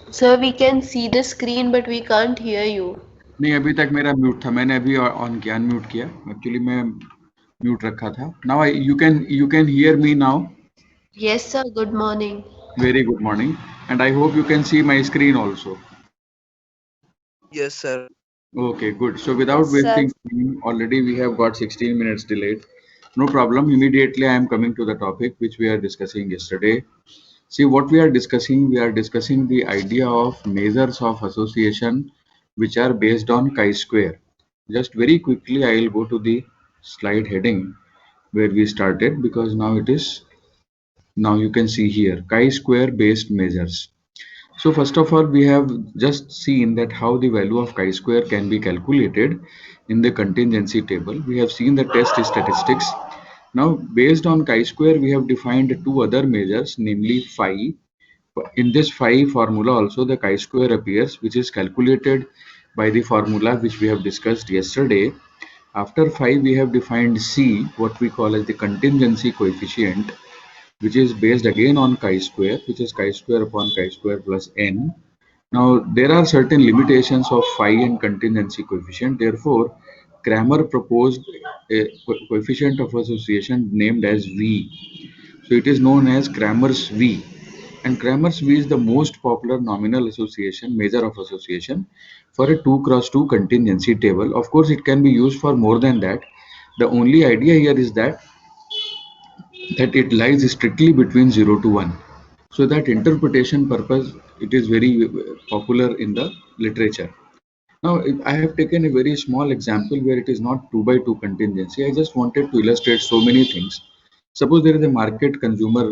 Sir, we can see the screen, but we can't hear you. नहीं, अभी तक मेरा म्यूट था, मैंने अभी ऑन किया, अनम्यूट किया। एक्चुअली मैं म्यूट रखा था। Now you can hear me now. Yes, sir. Good morning. Very good morning, and I hope you can see my screen also. Yes, sir. Okay, good. So without Yes, sir. wasting time, already we have got 16 minutes delayed. No problem. Immediately I am coming to the topic which we are discussing yesterday. See what we are discussing the idea of measures of association which are based on chi-square. Just very quickly I will go to the slide heading where we started, because now you can see here chi-square based measures. So first of all, we have just seen that how the value of chi-square can be calculated in the contingency table. We have seen the test statistics. Now, based on chi-square, we have defined two other measures, namely phi. In this phi formula also the chi-square appears, which is calculated by the formula which we have discussed yesterday. After phi, we have defined C, what we call as the contingency coefficient, which is based again on chi-square, which is chi-square upon chi-square plus n. Now, there are certain limitations of phi and contingency coefficient. Therefore, Cramer proposed a coefficient of association named as V. So, it is known as Cramer's V. And Cramer's V is the most popular nominal association, measure of association for a 2 cross 2 contingency table. Of course, it can be used for more than that. The only idea here is that it lies strictly between 0 to 1. So that interpretation purpose, it is very popular in the literature. Now I have taken a very small example where it is not 2 by 2 contingency. I just wanted to illustrate so many things. Suppose there is a market consumer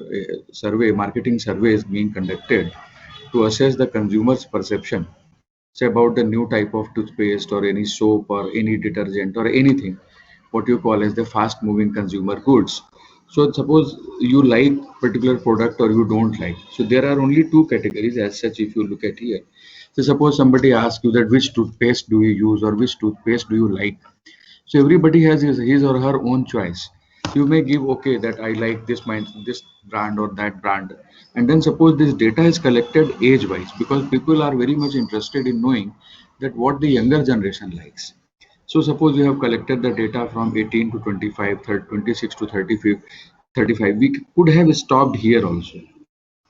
survey, marketing survey is being conducted to assess the consumer's perception, say about the new type of toothpaste or any soap or any detergent or anything, what you call as the fast moving consumer goods. So suppose you like particular product or you don't like. So there are only two categories as such if you look at here. So suppose somebody asks you that which toothpaste do you use or which toothpaste do you like. So everybody has his or her own choice. You may give okay that I like this brand or that brand, and then suppose this data is collected age wise, because people are very much interested in knowing that what the younger generation likes. So suppose you have collected the data from 18 to 25, 26 to 35, 35. We could have stopped here also.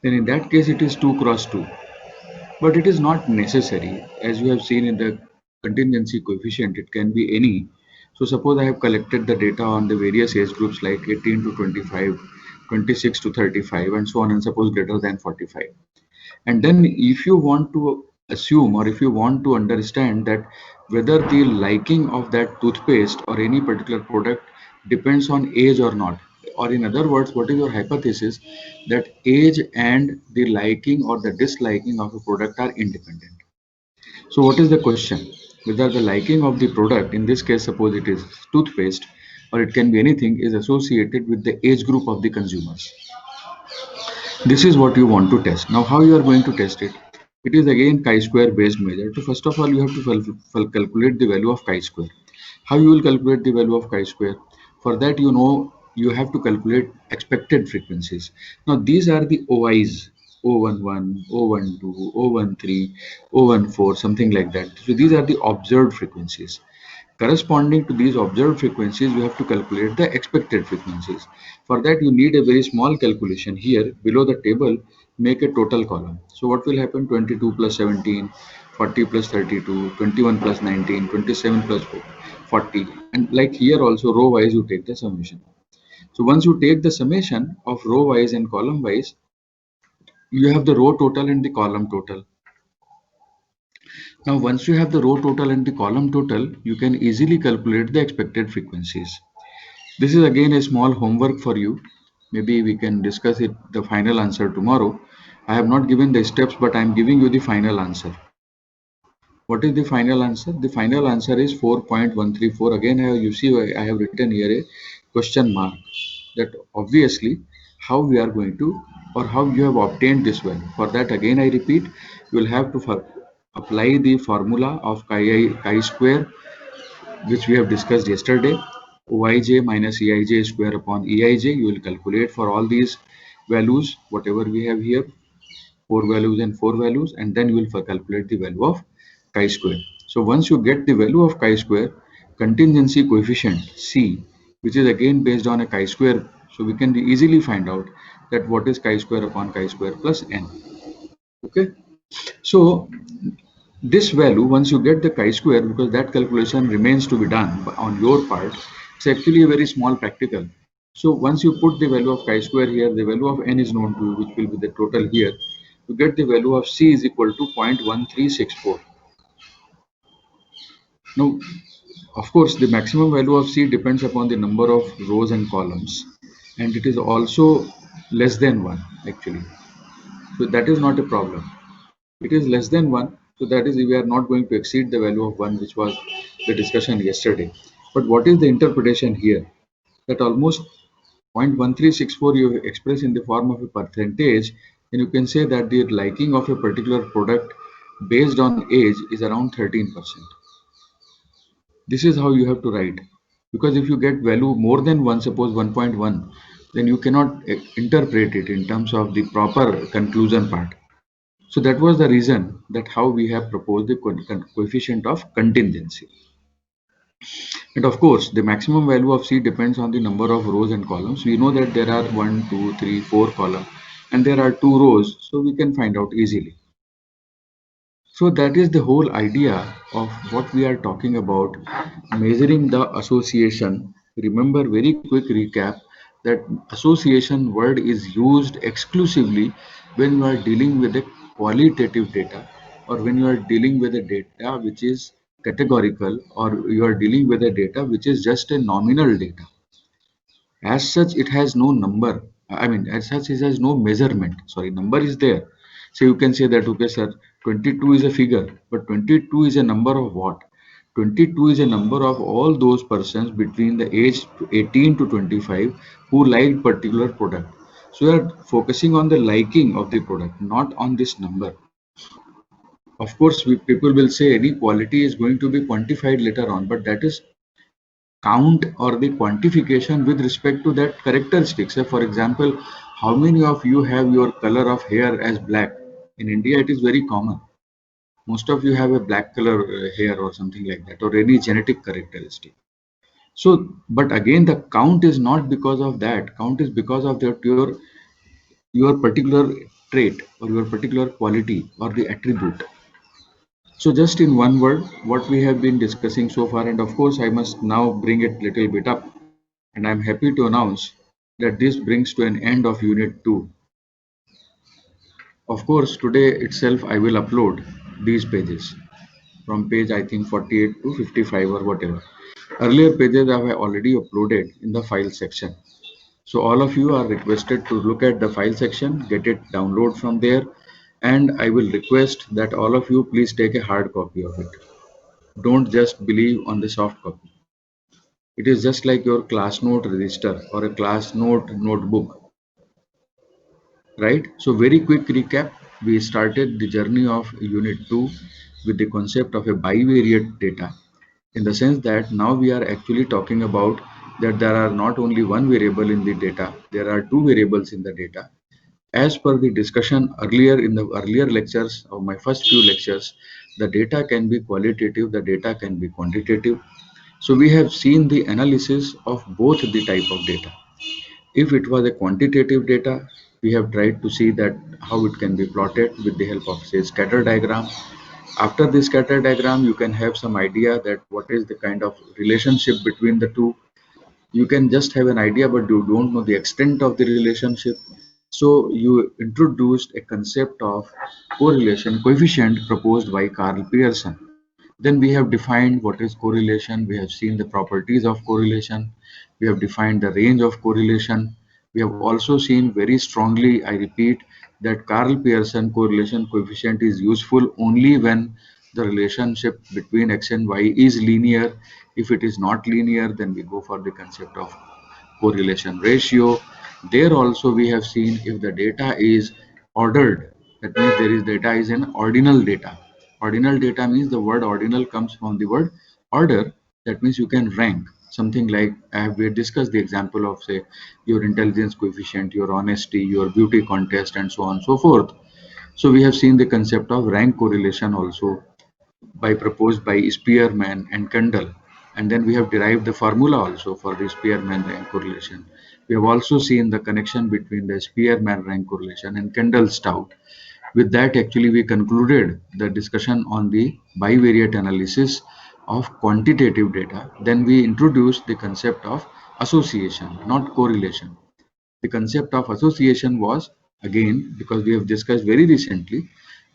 Then in that case it is 2 cross 2. But it is not necessary. As you have seen in the contingency coefficient, it can be any. So suppose I have collected the data on the various age groups like 18 to 25, 26 to 35, and so on, and suppose greater than 45. And then if you want to assume or if you want to understand that whether the liking of that toothpaste or any particular product depends on age or not, or in other words, what is your hypothesis that age and the liking or the disliking of a product are independent. So what is the question? Whether the liking of the product, in this case suppose it is toothpaste or it can be anything, is associated with the age group of the consumers. This is what you want to test. Now, how you are going to test it? It is again chi-square based measure. So first of all, you have to calculate the value of chi-square. How you will calculate the value of chi-square? For that, you have to calculate expected frequencies. Now, these are the OIs. O11, O12, O13, O14, something like that. So these are the observed frequencies. Corresponding to these observed frequencies, you have to calculate the expected frequencies. For that, you need a very small calculation here below the table. Make a total column. So what will happen? 22 plus 17, 40 plus 32, 21 plus 19, 27 plus 40, and like here also row wise you take the summation. So once you take the summation of row wise and column wise, you have the row total and the column total. Now once you have the row total and the column total, you can easily calculate the expected frequencies. This is again a small homework for you. Maybe we can discuss it, the final answer tomorrow. I have not given the steps, but I am giving you the final answer. What is the final answer? The final answer is 4.134. Again, you see I have written here a question mark, that obviously how we are going to, or how you have obtained this value. For that, again I repeat, you will have to apply the formula of chi square which we have discussed yesterday. Oij minus eij square upon eij, you will calculate for all these values whatever we have here. 4 values and 4 values, and then you will calculate the value of chi-square. So once you get the value of chi-square, contingency coefficient C, which is again based on a chi-square, so we can easily find out that what is chi-square upon chi-square plus n. Okay, so this value, once you get the chi-square, because that calculation remains to be done on your part, it's actually a very small practical. So once you put the value of chi-square here, the value of n is known to you, which will be the total here. You get the value of C is equal to 0.1364. Now, of course, the maximum value of C depends upon the number of rows and columns, and it is also less than 1 actually. So that is not a problem. It is less than 1, so that is we are not going to exceed the value of 1, which was the discussion yesterday. But what is the interpretation here? That almost 0.1364 you express in the form of a percentage, and you can say that the liking of a particular product based on age is around 13%. This is how you have to write, because if you get value more than 1, suppose 1.1, then you cannot interpret it in terms of the proper conclusion part. So that was the reason that how we have proposed the coefficient of contingency. And of course, the maximum value of C depends on the number of rows and columns. We know that there are 1, 2, 3, 4 columns, and there are 2 rows, so we can find out easily. So that is the whole idea of what we are talking about, measuring the association. Remember, very quick recap, that association word is used exclusively when you are dealing with a qualitative data, or when you are dealing with a data which is categorical, or you are dealing with a data which is just a nominal data. As such, it has no number. I mean, as such, it has no measurement. Sorry, number is there. So you can say that, okay, sir, 22 is a figure, but 22 is a number of what? 22 is a number of all those persons between the age 18 to 25 who like particular product. So we are focusing on the liking of the product, not on this number. Of course, people will say any quality is going to be quantified later on, but that is count or the quantification with respect to that characteristic. Say for example, how many of you have your color of hair as black? In India, it is very common. Most of you have a black color hair or something like that, or any genetic characteristic. So, but again, the count is not because of that. Count is because of your particular trait or your particular quality or the attribute. So just in one word, what we have been discussing so far, and of course I must now bring it little bit up, and I'm happy to announce that this brings to an end of Unit 2. Of course, today itself I will upload these pages from page I think 48 to 55 or whatever. Earlier pages I have already uploaded in the file section. So all of you are requested to look at the file section, get it download from there, and I will request that all of you please take a hard copy of it. Don't just believe on the soft copy. It is just like your class note register or a class note notebook, right? So very quick recap, we started the journey of Unit 2 with the concept of a bivariate data, in the sense that now we are actually talking about that there are not only one variable in the data, there are two variables in the data. As per the discussion earlier in the earlier lectures of my first few lectures, the data can be qualitative, the data can be quantitative. So we have seen the analysis of both the type of data. If it was a quantitative data, we have tried to see that how it can be plotted with the help of say scatter diagram. After the scatter diagram, you can have some idea that what is the kind of relationship between the two. You can just have an idea, but you don't know the extent of the relationship. So you introduced a concept of correlation coefficient proposed by Karl Pearson. Then we have defined what is correlation. We have seen the properties of correlation. We have defined the range of correlation. We have also seen very strongly, I repeat, that Karl Pearson correlation coefficient is useful only when the relationship between x and y is linear. If it is not linear, then we go for the concept of correlation ratio. There also we have seen if the data is ordered, that means there is data is an ordinal data. Ordinal data means the word ordinal comes from the word order. That means you can rank something like we discussed the example of say your intelligence coefficient, your honesty, your beauty contest, and so on and so forth. So we have seen the concept of rank correlation also proposed by Spearman and Kendall. And then we have derived the formula also for the Spearman rank correlation. We have also seen the connection between the Spearman rank correlation and Kendall-Stout. With that, actually, we concluded the discussion on the bivariate analysis of quantitative data. Then we introduced the concept of association, not correlation. The concept of association was, again, because we have discussed very recently,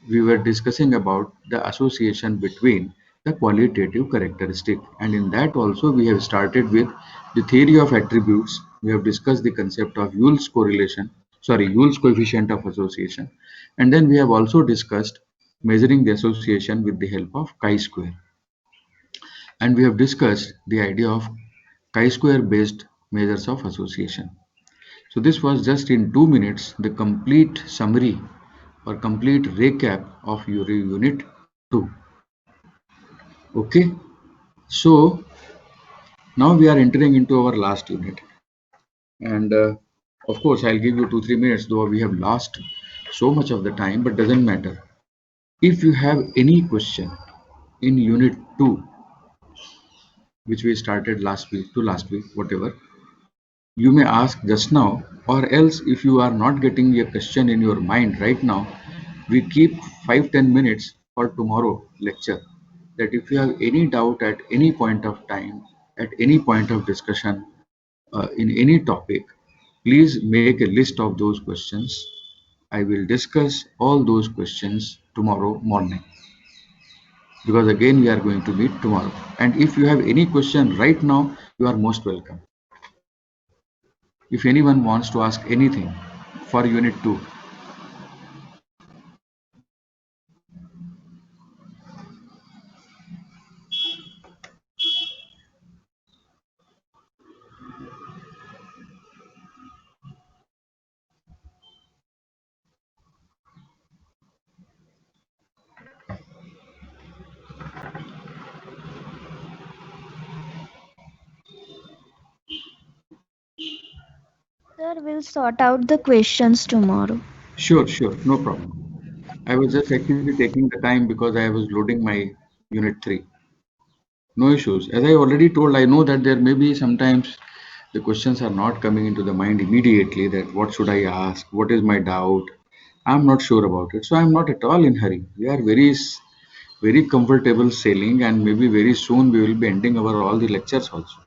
we were discussing about the association between the qualitative characteristic, and in that also we have started with the theory of attributes. We have discussed the concept of Yule's coefficient of association, and then we have also discussed measuring the association with the help of chi-square, and we have discussed the idea of chi-square based measures of association. So this was just in 2 minutes the complete summary or complete recap of your unit 2. Okay, so now we are entering into our last unit, and of course I'll give you 2-3 minutes, though we have lost so much of the time, but doesn't matter. If you have any question in unit 2, which we started last week, whatever, you may ask just now, or else if you are not getting a question in your mind right now, we keep 5-10 minutes for tomorrow lecture. That if you have any doubt at any point of time, at any point of discussion, in any topic, please make a list of those questions. I will discuss all those questions tomorrow morning, because again we are going to meet tomorrow. And if you have any question right now, you are most welcome. If anyone wants to ask anything for unit 2. Sir, we'll sort out the questions tomorrow. Sure, no problem. I was just actually taking the time because I was loading my unit 3. No issues. As I already told, I know that there may be sometimes the questions are not coming into the mind immediately, that what should I ask? What is my doubt? I'm not sure about it. So I'm not at all in hurry. We are very comfortable sailing, and maybe very soon we will be ending our all the lectures also.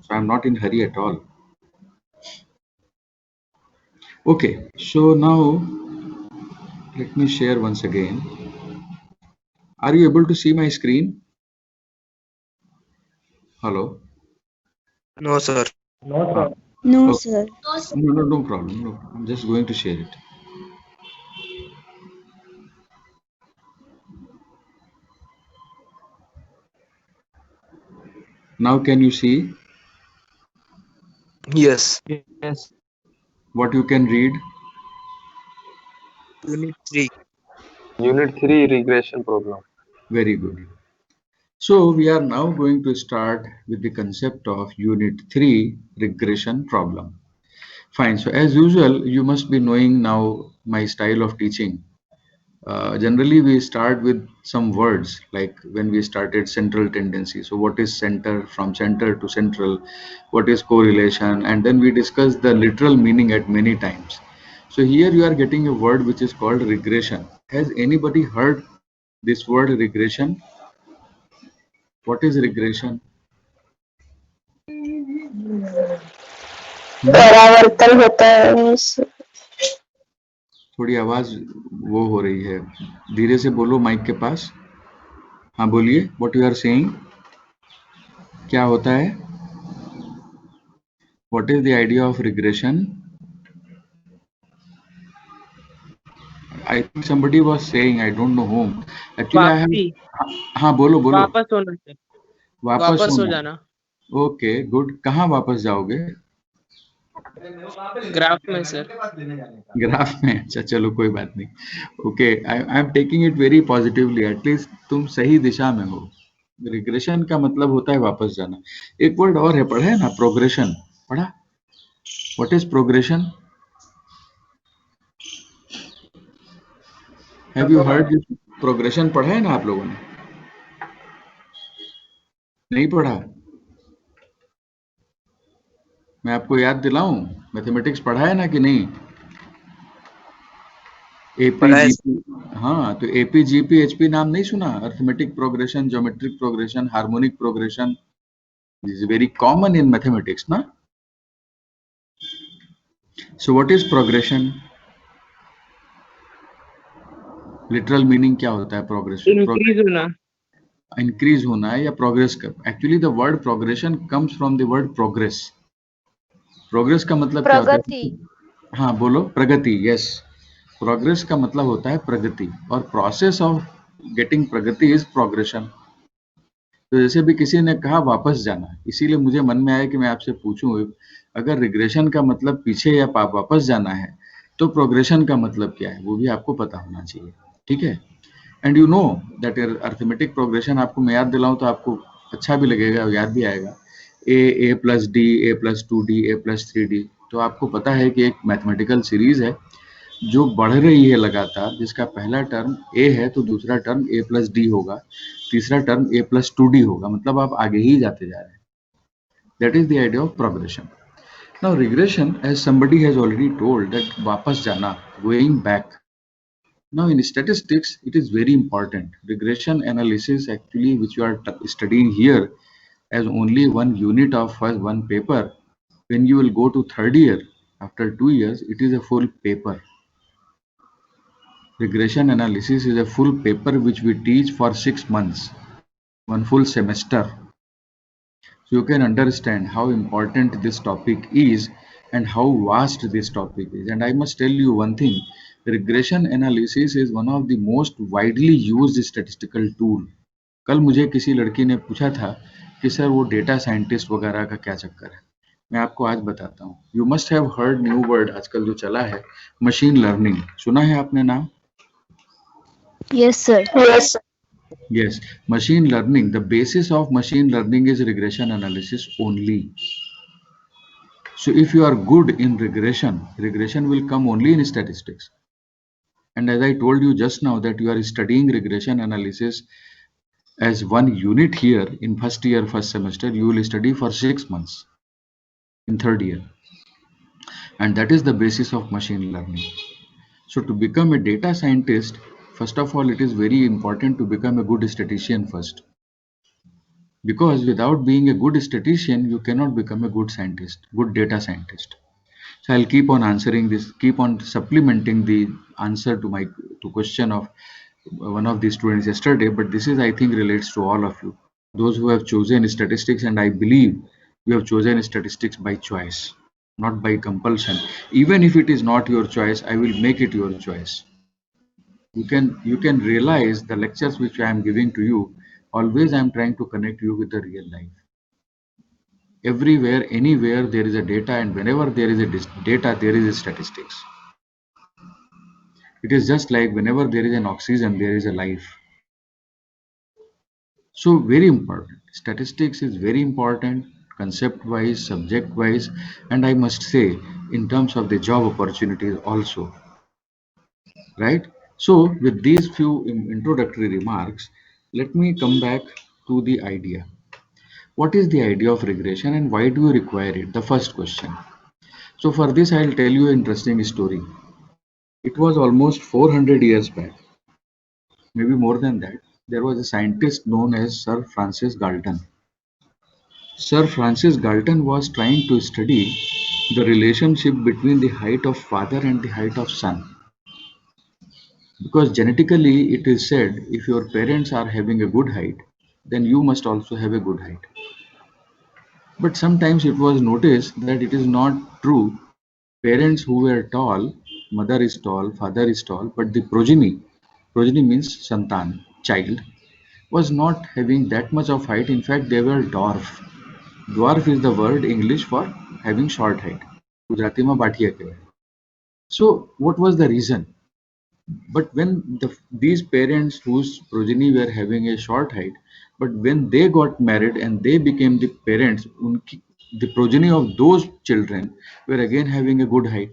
So I'm not in hurry at all. Okay, so now let me share once again. Are you able to see my screen? Hello? No, sir. Ah, No, okay. sir. No problem. No, I'm just going to share it. Now can you see Yes. Yes. what you can read? Unit 3. Unit 3 regression problem. Very good. So we are now going to start with the concept of unit 3 regression problem. Fine. So as usual, you must be knowing now my style of teaching. Generally, we start with some words, like when we started central tendency. So what is center, from center to central? What is correlation? And then we discuss the literal meaning at many times. So here you are getting a word which is called regression. Has anybody heard this word regression? What is regression? परावर्तन होता है थोड़ी आवाज वो हो रही है, धीरे से बोलो माइक के पास. हाँ बोलिए, व्हाट यू आर सेइंग, क्या होता है? What is the idea of regression? I think somebody was saying, I don't know whom. Actually, I have. हाँ बोलो बोलो. वापस होना सर, वापस वापस हो होना. जाना ओके गुड. कहाँ वापस जाओगे? ग्राफ में सर. ग्राफ में? अच्छा चलो कोई बात नहीं. Okay, I am taking it very positively. At least तुम सही दिशा में हो. रिग्रेशन का मतलब होता है वापस जाना. एक वर्ड और है, पढ़ा है ना, प्रोग्रेशन. पढ़ा? What is progression? Have you heard progression? पढ़ा है ना आप लोगों ने? नहीं पढ़ा? मैं आपको याद दिलाऊं, मैथमेटिक्स पढ़ा है ना कि नहीं? पढ़ा है एपीजीपी, हाँ, तो एपीजीपी एचपी नाम नहीं सुना? Arithmetic progression, geometric progression, harmonic progression, this is very common in mathematics ना. So what is progression? Literal meaning क्या होता है प्रोग्रेशन? इंक्रीज होना। इंक्रीज होना है या प्रोग्रेस कर. Actually the word progression comes from the word progress. Progress का मतलब क्या होता है? प्रगति। हाँ बोलो, प्रगति. यस, प्रोग्रेस का मतलब होता है प्रगति, और process of getting Pragati is progression. तो जैसे भी किसी ने कहा वापस जाना, इसीलिए मुझे मन में आया कि मैं आपसे पूछूं, अगर रिग्रेशन का मतलब पीछे या वापस जाना है, तो प्रोग्रेशन का मतलब क्या है, वो भी आपको पता होना चाहिए. ठीक है. And you know that arithmetic progression, आपको मैं याद दिलाऊं तो आपको अच्छा भी लगेगा, याद भी आएगा. ए प्लस डी, ए प्लस 2d, ए प्लस 3d. तो आपको पता है कि एक मैथमेटिकल सीरीज है जो बढ़ रही है लगातार, जिसका पहला टर्म ए है तो दूसरा टर्म ए प्लस डी होगा, तीसरा टर्म ए प्लस 2d होगा, मतलब आप आगे ही जाते जा रहे हैं. That is the idea of progression. Now regression, as somebody has already told, that वापस जाना, going back. Now in statistics, it is very important. Regression analysis actually, which you are studying here as only one unit of one paper, when you will go to third year, after 2 years, it is a full paper. Regression analysis is a full paper which we teach for 6 months, one full semester. So you can understand how important this topic is and how vast this topic is. And I must tell you one thing, regression analysis is one of the most widely used statistical tool. कल मुझे किसी लड़की ने पूछा था कि sir वो data scientist वगैरह का क्या चक्कर है. मैं आपको आज बताता हूँ. You must have heard new word आजकल जो चला है, मशीन लर्निंग. सुना है आपने नाम? Yes, sir. Yes, machine learning. The basis of machine learning is regression analysis only. So if you are good in regression, regression will come only in statistics. And as I told you just now that you are studying regression analysis as one unit here in first year, first semester, you will study for 6 months in third year. And that is the basis of machine learning. So to become a data scientist, first of all, it is very important to become a good statistician first. Because without being a good statistician, you cannot become a good scientist, good data scientist. So I'll keep on answering this, keep on supplementing the answer to question of one of the students yesterday, but this is, I think, relates to all of you. Those who have chosen statistics, and I believe you have chosen statistics by choice, not by compulsion. Even if it is not your choice, I will make it your choice. You can realize the lectures which I am giving to you, always I am trying to connect you with the real life. Everywhere, anywhere there is a data, and whenever there is a data, there is a statistics. It is just like whenever there is an oxygen, there is a life. So very important. Statistics is very important, concept wise, subject wise, and I must say in terms of the job opportunities also. Right? So with these few introductory remarks, let me come back to the idea. What is the idea of regression and why do you require it? The first question. So for this, I'll tell you an interesting story. It was almost 400 years back, maybe more than that. There was a scientist known as Sir Francis Galton. Sir Francis Galton was trying to study the relationship between the height of father and the height of son. Because genetically, it is said if your parents are having a good height, then you must also have a good height. But sometimes it was noticed that it is not true. Parents who were tall, mother is tall, father is tall, but the progeny means santan, child, was not having that much of height. In fact, they were dwarf. Dwarf is the word English for having short height. Gujarati में Bathia कहेवाय. So what was the reason? But when these parents whose progeny were having a short height, but when they got married and they became the parents, the progeny of those children were again having a good height.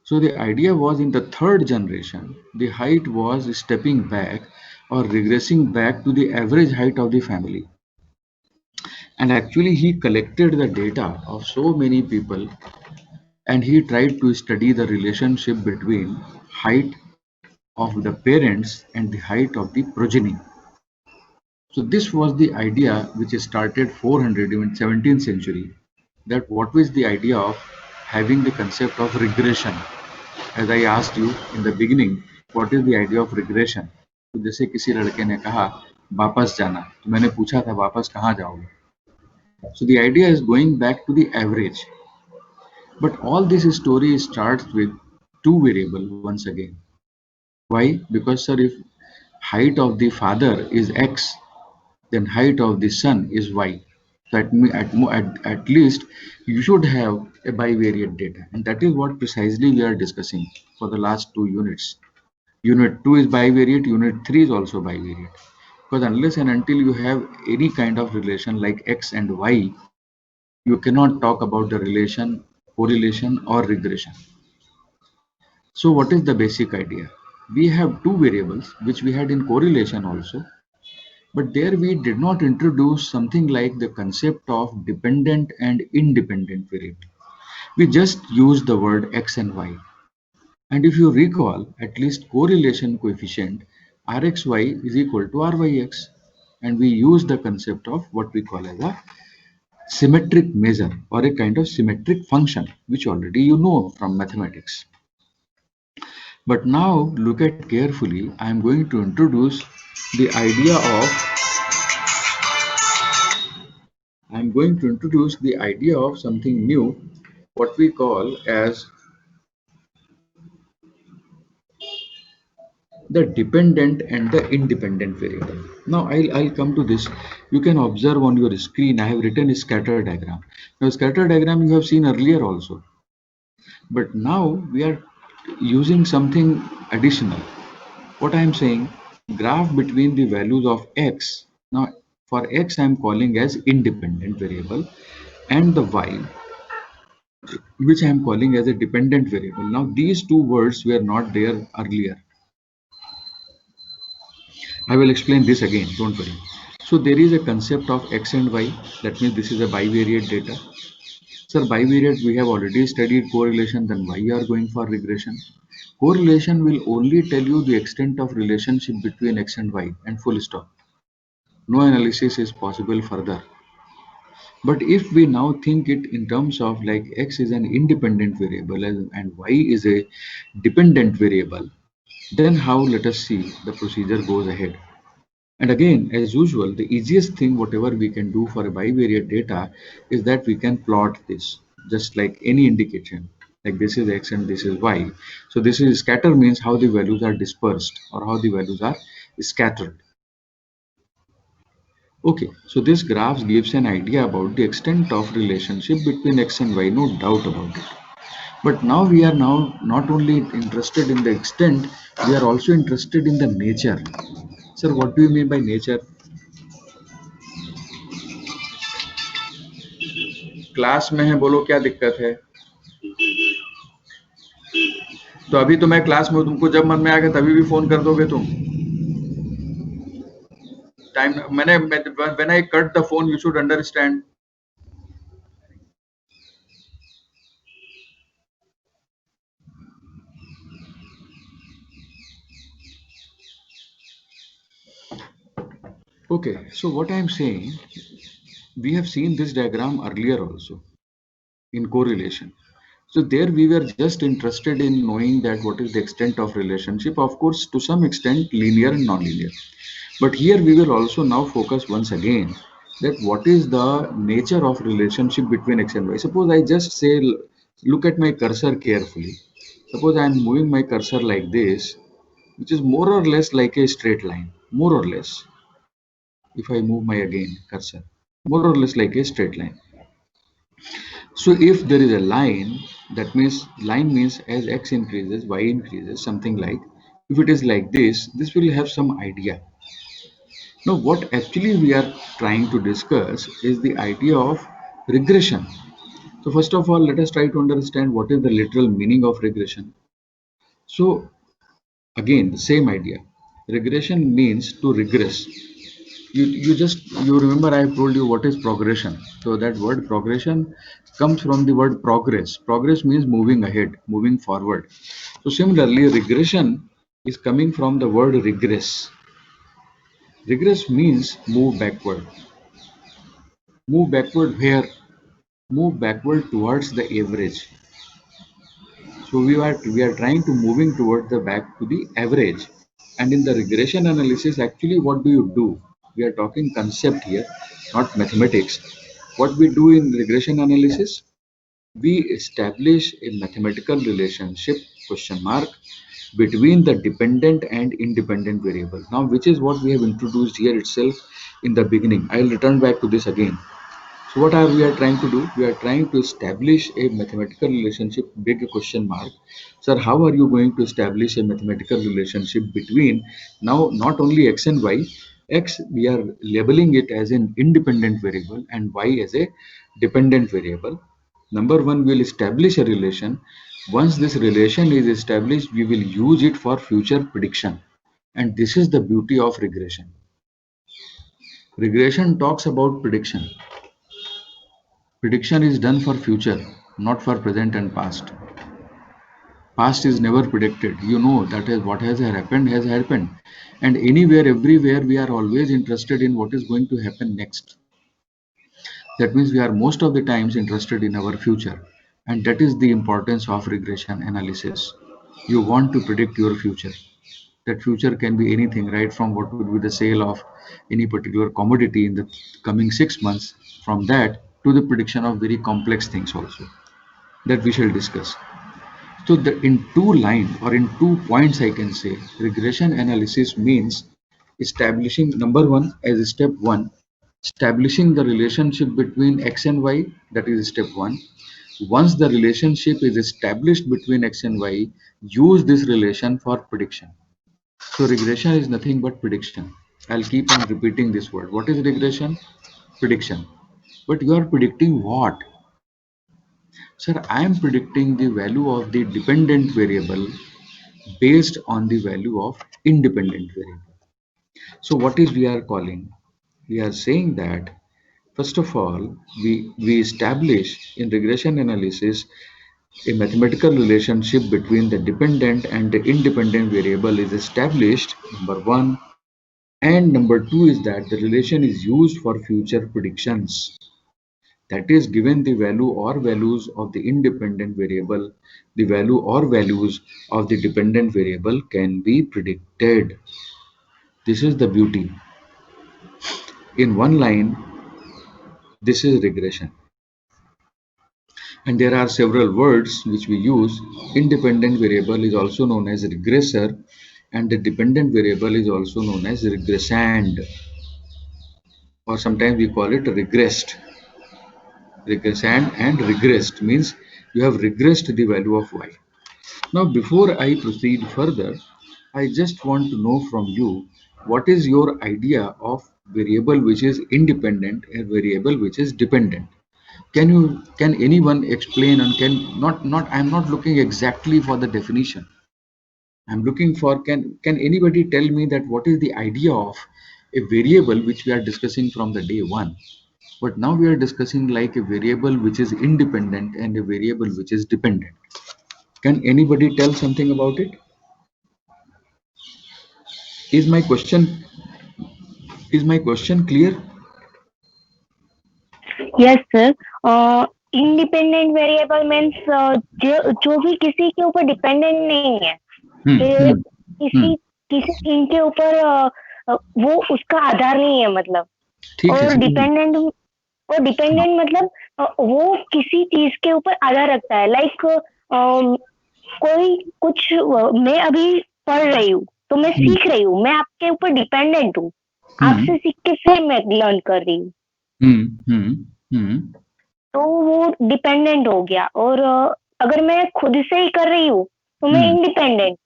So the idea was in the third generation, the height was stepping back or regressing back to the average height of the family. And actually, he collected the data of so many people and he tried to study the relationship between height of the parents and the height of the progeny. So this was the idea which started 400 in 17th century, that what was the idea of having the concept of regression. As I asked you in the beginning, what is the idea of regression? तो जैसे किसी लड़के ने कहा वापस जाना, तो मैंने पूछा था वापस कहाँ जाओगे? So the idea is going back to the average. But all this story starts with two variables once again. Why? Because sir, if height of the father is x, then height of the son is y. So at least you should have a bivariate data, and that is what precisely we are discussing for the last two units. Unit 2 is bivariate, unit 3 is also bivariate. Because unless and until you have any kind of relation like x and y, you cannot talk about the relation, correlation, or regression. So what is the basic idea? We have two variables which we had in correlation also, but there we did not introduce something like the concept of dependent and independent variable. We just used the word x and y. And if you recall, at least correlation coefficient Rxy is equal to Ryx. And we use the concept of what we call as a symmetric measure or a kind of symmetric function, which already you know from mathematics. But now look at carefully, I am going to introduce the idea of something new, what we call as the dependent and the independent variable. Now I'll come to this. You can observe on your screen I have written a scatter diagram. Now scatter diagram you have seen earlier also, but now we are using something additional. What I am saying, graph between the values of x. Now for x I am calling as independent variable, and the y which I am calling as a dependent variable. Now these two words were not there earlier. I will explain this again, don't worry. So there is a concept of x and y, that means this is a bivariate data. Sir, bivariate we have already studied correlation, then why you are going for regression? Correlation will only tell you the extent of relationship between x and y and full stop. No analysis is possible further. But if we now think it in terms of like x is an independent variable and y is a dependent variable, then how, let us see, the procedure goes ahead. And again, as usual, the easiest thing whatever we can do for a bivariate data is that we can plot this just like any indication, like this is x and this is y. So this is scatter, means how the values are dispersed or how the values are scattered. Okay, so this graph gives an idea about the extent of relationship between x and y, no doubt about it. But now we are now not only interested in the extent, we are also interested in the nature. Sir, what do you mean by nature? Class में है, बोलो क्या दिक्कत है? तो अभी तो मैं क्लास में हूं, तुमको जब मन में आ गया तभी भी फोन कर दोगे तुम? टाइम मैंने when I cut the phone you should understand. Okay, so what I am saying, we have seen this diagram earlier also in correlation. So there we were just interested in knowing that what is the extent of relationship, of course to some extent linear and non-linear. But here we will also now focus once again that what is the nature of relationship between x and y. Suppose I just say, look at my cursor carefully. Suppose I am moving my cursor like this, which is more or less like a straight line, more or less. If I move my again cursor, more or less like a straight line. So if there is a line, that means line means as x increases, y increases, something like. If it is like this will have some idea. Now what actually we are trying to discuss is the idea of regression. So first of all, let us try to understand what is the literal meaning of regression. So again, the same idea. Regression means to regress. You remember I have told you what is progression. So that word progression comes from the word progress. Progress means moving ahead, moving forward. So similarly, regression is coming from the word regress. Regress means move backward. Move backward where? Move backward towards the average. So we are trying to moving towards the back to the average. And in the regression analysis, actually what do you do? We are talking concept here, not mathematics. What we do in regression analysis, we establish a mathematical relationship question mark between the dependent and independent variable. Now, which is what we have introduced here itself in the beginning. I'll return back to this again. So what are we are trying to do? We are trying to establish a mathematical relationship, big question mark. Sir, how are you going to establish a mathematical relationship between now not only x and y, x we are labeling it as an independent variable and y as a dependent variable. Number one, we'll establish a relation. Once this relation is established, we will use it for future prediction. And this is the beauty of regression. Regression talks about prediction. Prediction is done for future, not for present and past. Past is never predicted. You know that is what has happened. And anywhere, everywhere, we are always interested in what is going to happen next. That means we are most of the times interested in our future. And that is the importance of regression analysis. You want to predict your future. That future can be anything, right from what would be the sale of any particular commodity in the coming 6 months, from that to the prediction of very complex things also that we shall discuss. So in two lines or in 2 points, I can say regression analysis means establishing, number one, as step one, establishing the relationship between x and y, that is step one. Once the relationship is established between x and y, use this relation for prediction. So regression is nothing but prediction. I'll keep on repeating this word. What is regression? Prediction. But you are predicting what? Sir, I am predicting the value of the dependent variable based on the value of independent variable. So what is we are calling? We are saying that first of all, we establish in regression analysis a mathematical relationship between the dependent and the independent variable is established, number one. And number two is that the relation is used for future predictions. That is, given the value or values of the independent variable, the value or values of the dependent variable can be predicted. This is the beauty. In one line, this is regression. And there are several words which we use. Independent variable is also known as regressor, and the dependent variable is also known as regressand, or sometimes we call it regressed. Regressand and regressed means you have regressed the value of y. Now, before I proceed further, I just want to know from you what is your idea of variable which is independent and variable which is dependent. Can anyone explain, and I'm not looking exactly for the definition. I'm looking for, can anybody tell me that what is the idea of a variable which we are discussing from the day one, but now we are discussing like a variable which is independent and a variable which is dependent. Can anybody tell something about it? Is my question clear? Yes sir independent variable means जो भी किसी के ऊपर dependent नहीं है कि किसी इनके ऊपर वो उसका आधार नहीं है मतलब और डिपेंडेंट मतलब वो किसी चीज के ऊपर आधार रखता है लाइक कोई कुछ मैं अभी पढ़ रही हूँ तो मैं सीख रही हूँ मैं आपके ऊपर डिपेंडेंट हूँ आपसे सीख के फिर मैं लर्न कर रही हूँ तो वो डिपेंडेंट हो गया और अगर मैं खुद से ही कर रही हूँ तो मैं independent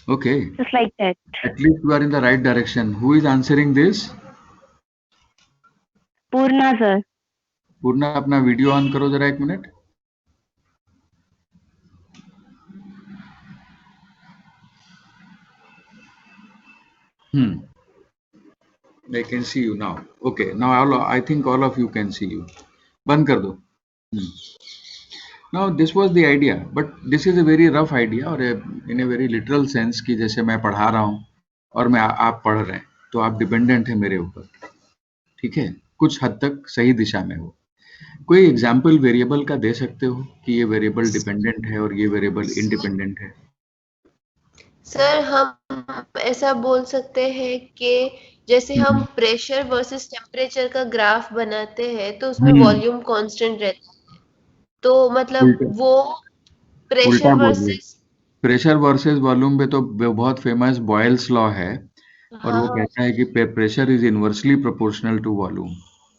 Okay, just like that. At least you are in the right direction. Who is answering this? Purna sir Purna, अपना वीडियो ऑन करो जरा 1 minute. I can see you now. Okay, now I think all of you can see you. बंद कर दो. Now this was the idea, but this is a very rough idea और in a very literal sense कि जैसे मैं पढ़ा रहा हूँ और आप पढ़ रहे हैं तो आप डिपेंडेंट है मेरे ऊपर, ठीक है, कुछ हद तक सही दिशा में हो. कोई एग्जाम्पल वेरिएबल का दे सकते हो कि ये वेरिएबल डिपेंडेंट है और ये वेरिएबल इंडिपेंडेंट है? सर हम ऐसा बोल सकते हैं कि जैसे हम प्रेशर वर्सेस टेम्परेचर का ग्राफ बनाते हैं तो उसमें वॉल्यूम कांस्टेंट रहता है, तो मतलब वो pressure versus pressure versus volume पे तो बहुत फेमस बॉयल्स लॉ है और वो कहता है कि pressure is inversely proportional to volume.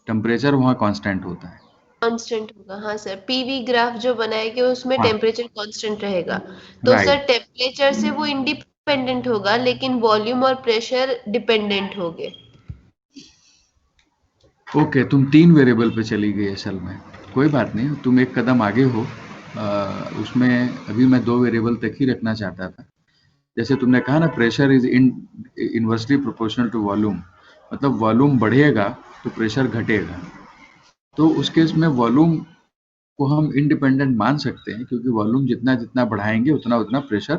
Temperature वहाँ कांस्टेंट होता है. कांस्टेंट होगा. हाँ सर, पीवी ग्राफ जो बनाएंगे उसमें हाँ. टेम्परेचर कांस्टेंट रहेगा, तो Right. सर टेम्परेचर से वो इंडिपेंडेंट होगा लेकिन वॉल्यूम और प्रेशर डिपेंडेंट होंगे. ओके, तुम 3 वेरिएबल पे चली गई असल में. कोई बात नहीं, तुम एक कदम आगे हो. उसमें अभी मैं 2 वेरिएबल तक ही रखना चाहता था. जैसे तुमने कहा ना, pressure is inversely proportional to volume, मतलब वॉल्यूम बढ़ेगा तो प्रेशर घटेगा. तो उस केस में वॉल्यूम को हम इंडिपेंडेंट मान सकते हैं क्योंकि वॉल्यूम जितना जितना बढ़ाएंगे उतना उतना प्रेशर,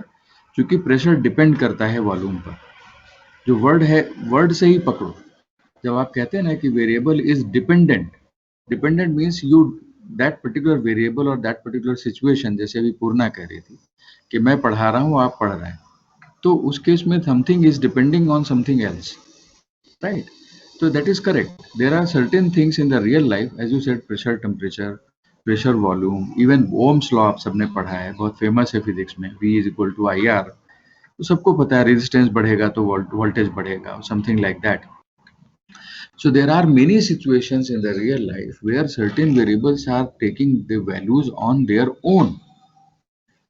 क्योंकि प्रेशर डिपेंड करता है वॉल्यूम पर. जो वर्ड है, वर्ड से ही पकड़ो. जब आप कहते हैं ना कि variable is dependent, dependent means you that particular variable और दैट पर्टिकुलर सिचुएशन, जैसे अभी पूर्णा कह रही थी कि मैं पढ़ा रहा हूँ, आप पढ़ रहे हैं, तो उस केस में something is depending on something else, right? So that is correct. There are certain things in the real life, as you said, pressure, temperature, pressure, volume, even Ohm's law आप सबने पढ़ा है, बहुत फेमस है physics में, V is equal to IR. तो सबको पता है रेजिस्टेंस बढ़ेगा तो वोल्टेज बढ़ेगा, something like that. So there are many situations in the real life where certain variables are taking the values on their own.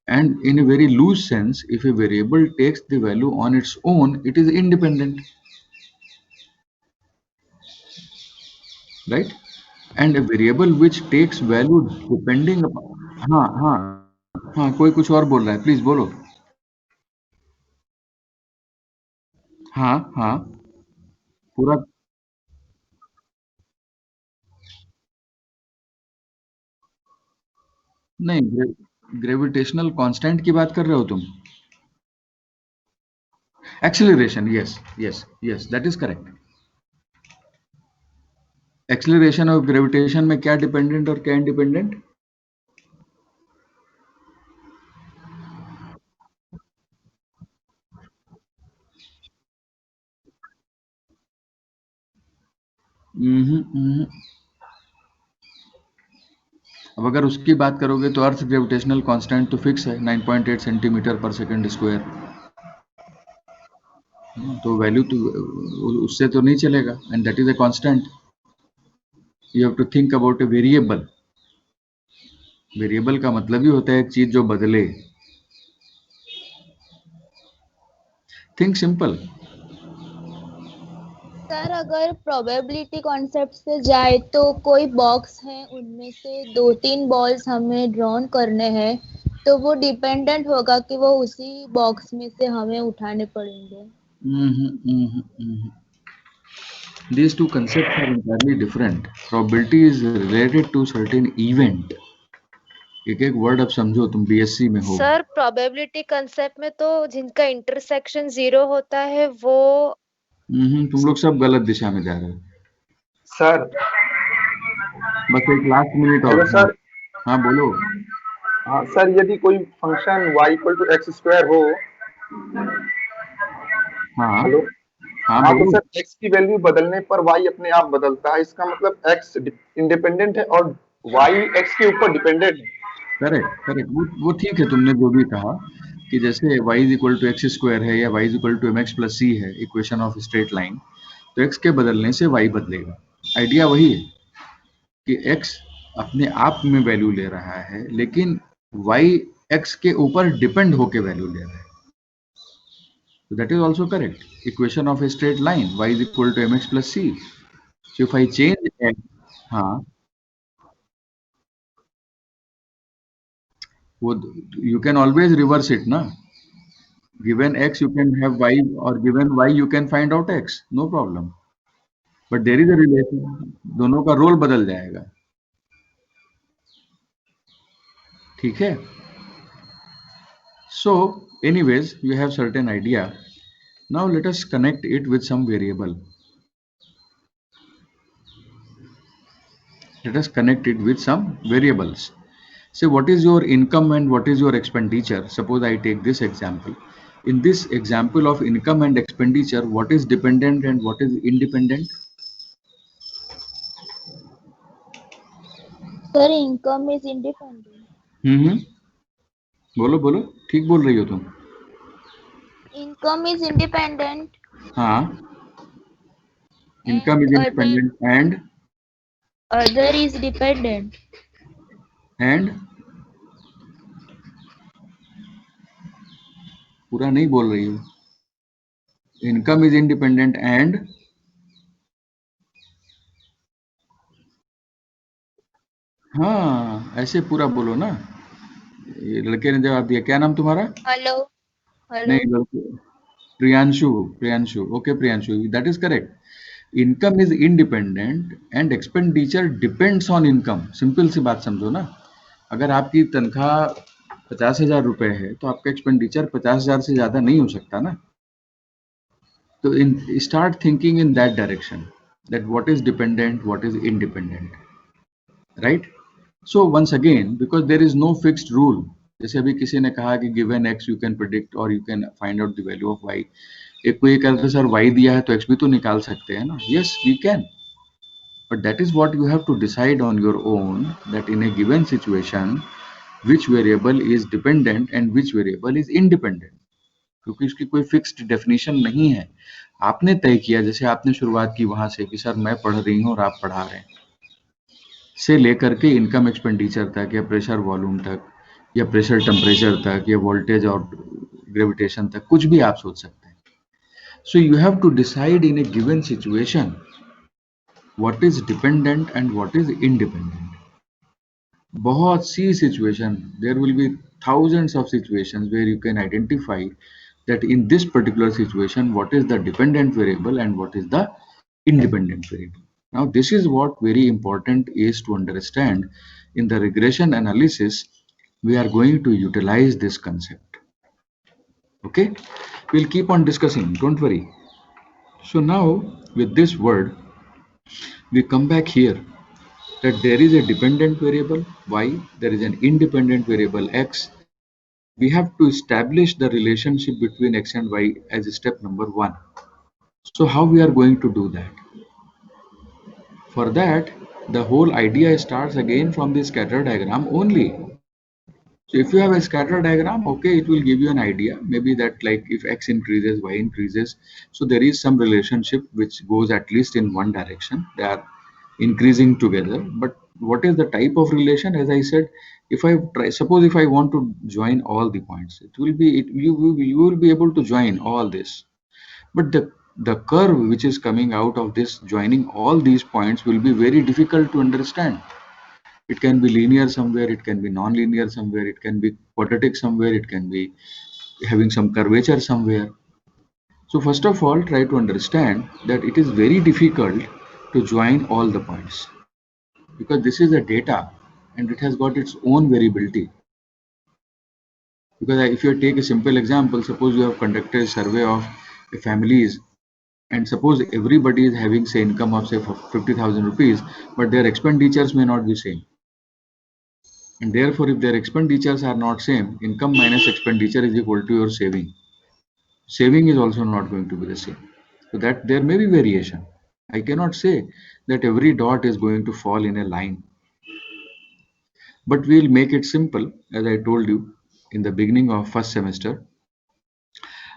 And in a very loose sense, if a variable takes the value on its own, it is independent. Right? And a variable which takes value depending upon, हाँ हाँ हाँ, कोई कुछ और बोल रहा है, please बोलो. हाँ हाँ, पूरा नहीं. ग्रेविटेशनल कांस्टेंट की बात कर रहे हो तुम? Acceleration, yes yes yes, that is correct. Acceleration और ग्रेविटेशन में क्या डिपेंडेंट और क्या इंडिपेंडेंट? अब अगर उसकी बात करोगे तो अर्थ ग्रेविटेशनल कांस्टेंट तो फिक्स है, 9.8 सेंटीमीटर पर सेकंड स्क्वायर. तो वैल्यू तो उससे तो नहीं चलेगा, and that is a constant. You have to think about a variable. Variable का मतलब ही होता है एक चीज जो बदले. Think simple. सर अगर प्रोबेबिलिटी कॉन्सेप्ट से जाए तो कोई बॉक्स है, उनमें से 2-3 बॉल्स हमें ड्रॉन करने हैं, तो वो डिपेंडेंट होगा कि वो उसी बॉक्स में से हमें उठाने पड़ेंगे. These two concepts are entirely different. Probability is related to certain event. एक एक वर्ड अब समझो, तुम बीएससी में हो. सर प्रोबेबिलिटी कंसेप्ट में तो जिनका इंटरसेक्शन 0 होता है वो तुम लोग सब गलत दिशा में जा रहे हो. सर बस एक लास्ट मिनट हेलो और. सर. हाँ बोलो. हाँ सर, यदि कोई function y equal to x square हो. हाँ हेलो. हाँ हाँ, तो बोलो. सर x की वैल्यू बदलने पर y अपने आप बदलता है, इसका मतलब x इंडिपेंडेंट है और y x के ऊपर डिपेंडेंट है. करेक्ट करेक्ट, वो ठीक है, तुमने जो भी कहा कि जैसे y is equal to x square है या y is equal to m x plus c है, इक्वेशन ऑफ स्ट्रेट लाइन, तो x के बदलने से y बदलेगा. आइडिया वही है कि x अपने आप में वैल्यू ले रहा है लेकिन y x के ऊपर डिपेंड होके वैल्यू ले रहा है. So that is also correct. Equation of a straight line, y is equal to mx plus c. So if I change x, हाँ, वो you can always reverse it ना. given x you can have y, or given y you can find out x, no problem, but there is a relation, दोनों का role बदल जाएगा, ठीक है? So anyways, you have certain idea. Now let us connect it with some variable. Let us connect it with some variables. Say what is your income and what is your expenditure. Suppose I take this example. In this example of income and expenditure, what is dependent and what is independent? Sir, income is independent. हम्म, बोलो बोलो, ठीक बोल रही हो तुम? Income is independent. हाँ, income is And independent other is dependent. and पूरा नहीं बोल रही हो. Income is independent and हाँ, ऐसे पूरा बोलो ना. ये लड़के ने जवाब दिया. क्या नाम तुम्हारा? Hello. नहीं, लड़के. Priyanshu. Okay, Priyanshu, that is correct. Income is independent and expenditure depends on income. Simple सी बात समझो ना. अगर आपकी तनख्वाह 50,000 रुपए है तो आपका एक्सपेंडिचर 50,000 से ज्यादा नहीं हो सकता ना. तो start thinking in that direction, that what is dependent, what is independent, right? So once again, because there is no fixed rule, जैसे अभी किसी ने कहा कि given x you can predict or you can find out the value of y. एक कोई कहता है सर y दिया है तो x भी तो निकाल सकते हैं ना. Yes, we can, but that is what you have to decide on your own, that in a given situation which variable is dependent and which variable is independent. क्योंकि उसकी कोई फिक्स्ड डेफिनेशन नहीं है. आपने तय किया, जैसे आपने शुरुआत की वहां से कि सर मैं पढ़ रही हूँ और आप पढ़ा रहे हैं, से लेकर के इनकम एक्सपेंडिचर तक, या प्रेशर वॉल्यूम तक, या प्रेशर टेम्परेचर तक, या वोल्टेज और ग्रेविटेशन तक, कुछ भी आप सोच सकते हैं. So you have to decide in a given situation what is dependent and what is independent. बहुत सी situation, there will be thousands of situations where you can identify that in this particular situation what is the dependent variable and what is the independent variable. Now this is what very important is to understand. In the regression analysis we are going to utilize this concept. Okay, we'll keep on discussing, don't worry. So now with this word we come back here, that there is a dependent variable y, there is an independent variable x. We have to establish the relationship between x and y as step number 1. So how we are going to do that? For that, the whole idea starts again from the scatter diagram only. So if you have a scatter diagram, okay, it will give you an idea, maybe that like if x increases, y increases, so there is some relationship which goes at least in one direction. They are increasing together. But what is the type of relation? As I said, if I try, suppose if I want to join all the points, it will be you will be able to join all this. But the curve which is coming out of this joining all these points will be very difficult to understand. It can be linear somewhere, it can be non-linear somewhere, it can be quadratic somewhere, it can be having some curvature somewhere. So first of all, try to understand that it is very difficult to join all the points, because this is a data and it has got its own variability. Because if you take a simple example, suppose you have conducted a survey of families, and suppose everybody is having say income of say 50,000 rupees, but their expenditures may not be same. And therefore, if their expenditures are not same, income minus expenditure is equal to your saving. Saving is also not going to be the same. So that there may be variation. I cannot say that every dot is going to fall in a line. But we'll make it simple, as I told you in the beginning of first semester.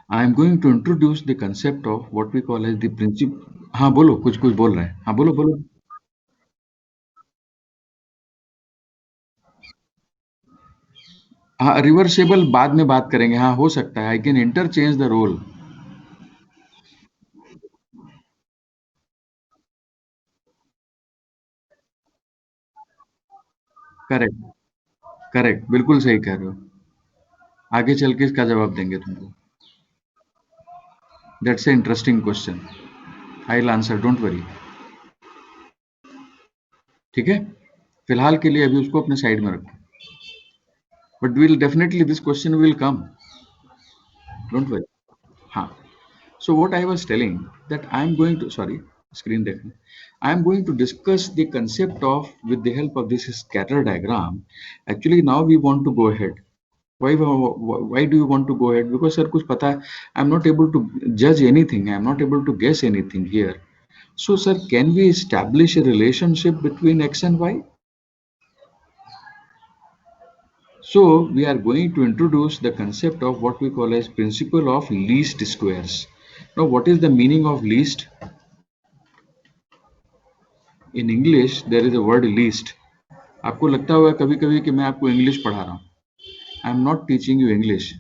I am going to introduce the concept of what we call as the principle. हाँ बोलो, कुछ कुछ बोल रहे हैं. हाँ बोलो बोलो. हाँ, रिवर्सेबल बाद में बात करेंगे. हाँ, हो सकता है. I can interchange the role. Correct, correct, बिल्कुल सही कह रहे हो. आगे चल के इसका जवाब देंगे तुमको. That's an interesting question. I'll answer, don't worry. ठीक है, फिलहाल के लिए अभी उसको अपने साइड में रखो. But will definitely this question will come. Don't worry. हाँ. So what I was telling that I'm going to screen देखना. I'm going to discuss the concept of with the help of this scatter diagram. Actually now we want to go ahead. Why do you want to go ahead? Because sir कुछ पता है. I'm not able to judge anything. I'm not able to guess anything here. So sir, can we establish a relationship between x and y? So we are going to introduce the concept of what we call as principle of least squares. Now what is the meaning of least? In English there is a word least. आपको लगता होगा कभी कभी कि मैं आपको English पढ़ा रहा हूँ. I am not teaching you English.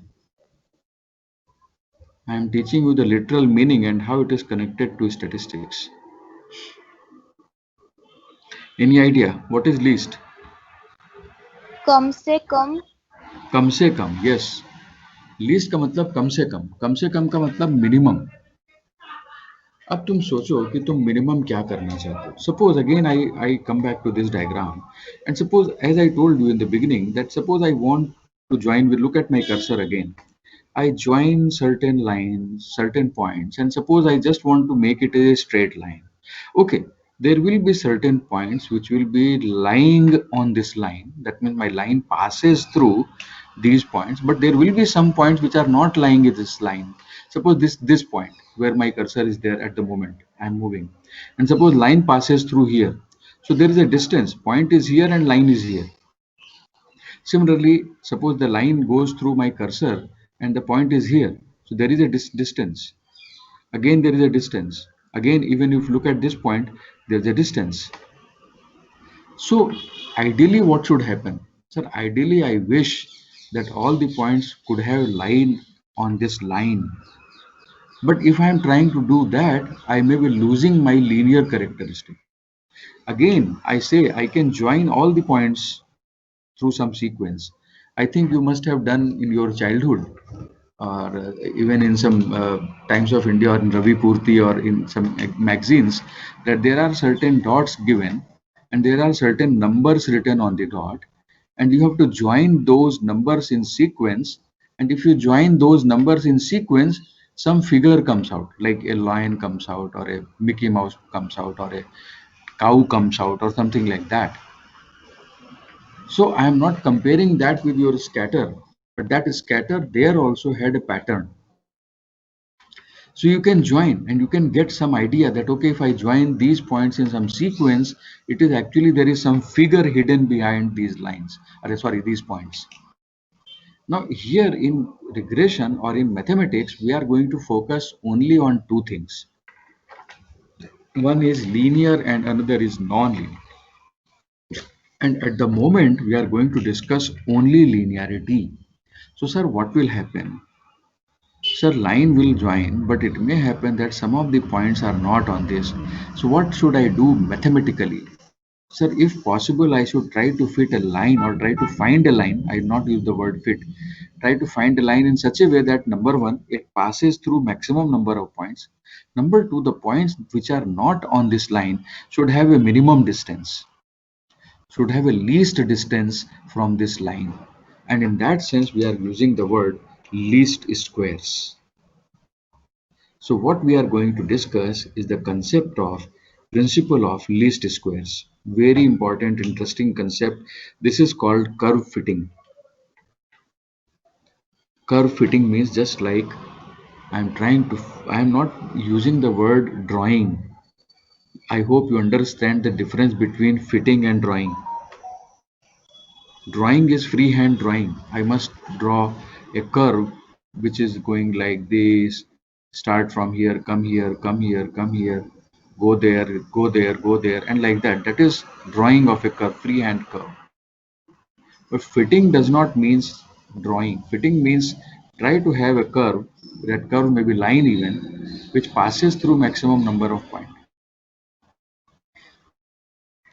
I am teaching you the literal meaning and how it is connected to statistics. Any idea what is least? कम से कम. कम से कम, yes. लीस्ट का मतलब कम से कम. कम से कम का मतलब मिनिमम. अब तुम सोचो कि तुम मिनिमम क्या करना चाहते हो. Suppose again I come back to this diagram and suppose as I told you in the beginning that suppose I want to join with look at my cursor again. I join certain lines, certain points, and suppose I just want to make it a straight line. Okay, there will be certain points which will be lying on this line. That means my line passes through these points, but there will be some points which are not lying in this line. Suppose this point where my cursor is there at the moment I am moving, and suppose line passes through here. So there is a distance. Point is here and line is here. Similarly, suppose the line goes through my cursor and the point is here. So there is a distance. Again, there is a distance. Again, even if you look at this point, there is a distance. So ideally, what should happen? Sir, ideally, I wish that all the points could have line on this line. But if I am trying to do that, I may be losing my linear characteristic. Again, I say I can join all the points through some sequence. I think you must have done in your childhood or even in some Times of India or in Ravi Purti or in some magazines that there are certain dots given and there are certain numbers written on the dot and you have to join those numbers in sequence, and if you join those numbers in sequence, some figure comes out, like a lion comes out or a Mickey Mouse comes out or a cow comes out or something like that. So I am not comparing that with your scatter, but that scatter there also had a pattern. So you can join and you can get some idea that okay, if I join these points in some sequence, it is actually there is some figure hidden behind these lines, or sorry, these points. Now here in regression or in mathematics, we are going to focus only on two things. One is linear and another is non-linear. And at the moment, we are going to discuss only linearity. So, sir, what will happen? Sir, line will join, but it may happen that some of the points are not on this. So, what should I do mathematically? Sir, if possible, I should try to fit a line or try to find a line. I will not use the word fit. Try to find a line in such a way that number one, it passes through maximum number of points. Number two, the points which are not on this line should have a minimum distance. Should have a least distance from this line, and in that sense we are using the word least squares. So what we are going to discuss is the concept of principle of least squares. Very important, interesting concept. This is called curve fitting. Curve fitting means just like I am not using the word drawing. I hope you understand the difference between fitting and drawing. Drawing is freehand drawing. I must draw a curve which is going like this. Start from here, come here, come here, come here, go there, go there, go there, and like that. That is drawing of a curve, freehand curve. But fitting does not mean drawing. Fitting means try to have a curve, that curve may be line even, which passes through maximum number of points.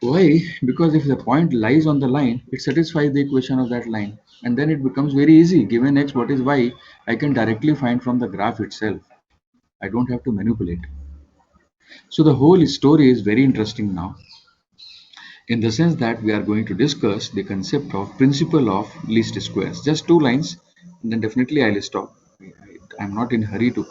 Why? Because if the point lies on the line, it satisfies the equation of that line, and then it becomes very easy. Given x, what is y, I can directly find from the graph itself. I don't have to manipulate. So the whole story is very interesting now, in the sense that we are going to discuss the concept of principle of least squares. Just 2 lines, and then definitely I'll stop. I'm not in hurry to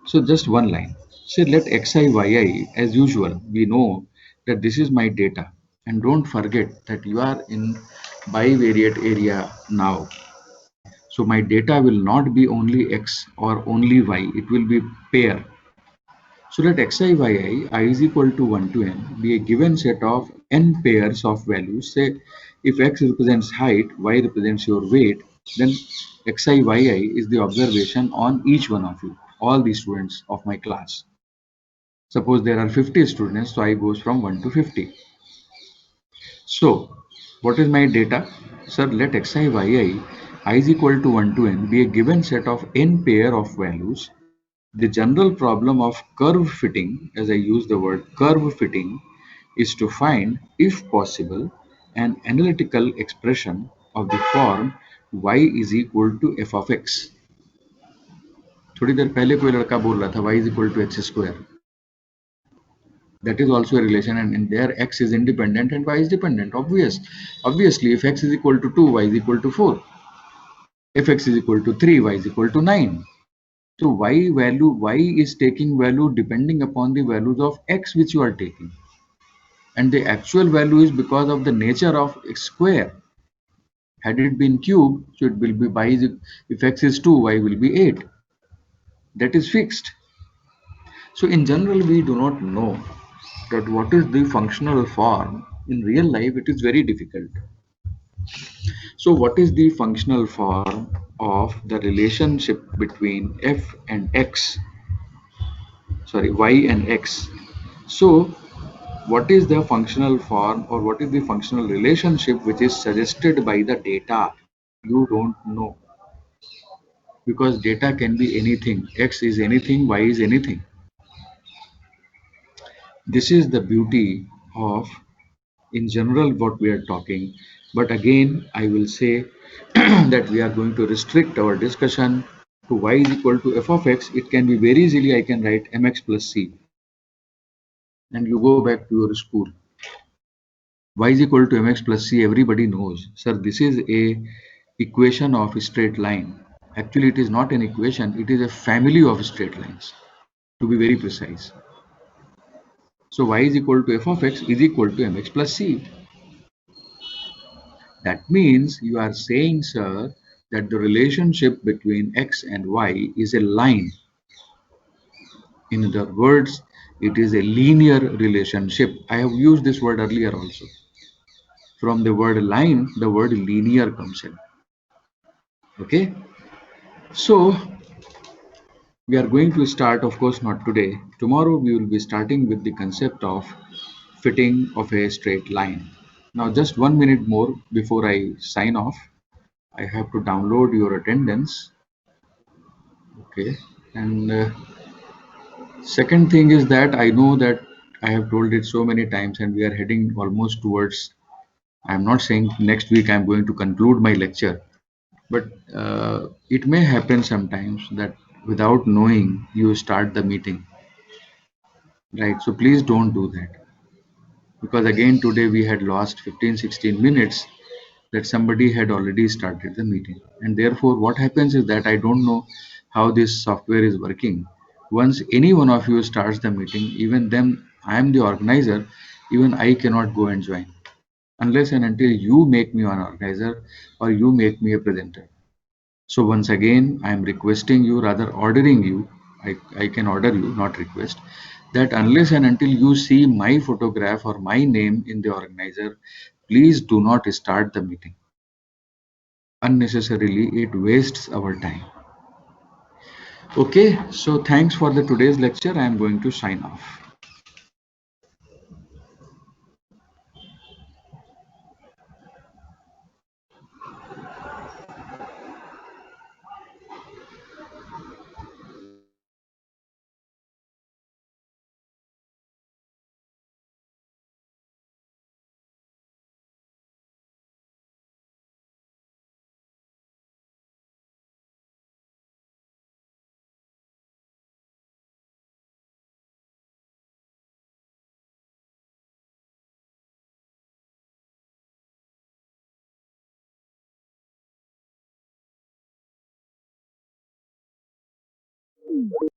So just one line. Say let xi yi as usual. We know that this is my data, and don't forget that you are in bivariate area now. So my data will not be only x or only y. It will be pair. So let xi yi I is equal to 1 to n be a given set of n pairs of values. Say if x represents height, y represents your weight, then xi yi is the observation on each one of you, all the students of my class. Suppose there are 50 students, so I goes from 1 to 50. So what is my data? Sir, let xi yi I is equal to 1 to n be a given set of n pair of values. The general problem of curve fitting, as I use the word curve fitting, is to find, if possible, an analytical expression of the form y is equal to f of x. थोड़ी देर पहले कोई लड़का बोल रहा था y is equal to x square. That is also a relation, and in there x is independent and y is dependent. Obviously, if x is equal to 2, y is equal to 4. If x is equal to 3, y is equal to 9. So y is taking value depending upon the values of x which you are taking, and the actual value is because of the nature of x square. Had it been cube, so it will be if x is 2, y will be 8. That is fixed. So in general, we do not know that what is the functional form. In real life, it is very difficult. So what is the functional form of the relationship between f and x? Sorry, y and x. So what is the functional form, or what is the functional relationship which is suggested by the data? You don't know, because data can be anything. X is anything, y is anything. This is the beauty of, in general, what we are talking. But again, I will say that we are going to restrict our discussion to y is equal to f of x. It can be very easily, I can write mx plus c, and you go back to your school. Y is equal to mx plus c, everybody knows. Sir, this is a equation of a straight line. Actually, it is not an equation, it is a family of straight lines, to be very precise. So y is equal to f of x is equal to mx plus c. That means you are saying, sir, that the relationship between x and y is a line. In other words, it is a linear relationship. I have used this word earlier also. From the word line, the word linear comes in. Okay? So we are going to start, of course, not today. Tomorrow we will be starting with the concept of fitting of a straight line. Now, just 1 minute more before I sign off. I have to download your attendance. Okay. And second thing is that I know that I have told it so many times, and we are heading almost towards. I'm not saying next week I'm going to conclude my lecture, but it may happen sometimes that without knowing you start the meeting, right? So please don't do that, because again today we had lost 15-16 minutes that somebody had already started the meeting, and therefore what happens is that I don't know how this software is working. Once any one of you starts the meeting, even then I am the organizer, even I cannot go and join unless and until you make me an organizer or you make me a presenter. So once again, I am requesting you, rather ordering you, I can order you, not request, that unless and until you see my photograph or my name in the organizer, please do not start the meeting. Unnecessarily, it wastes our time. Okay, so thanks for the today's lecture. I am going to sign off.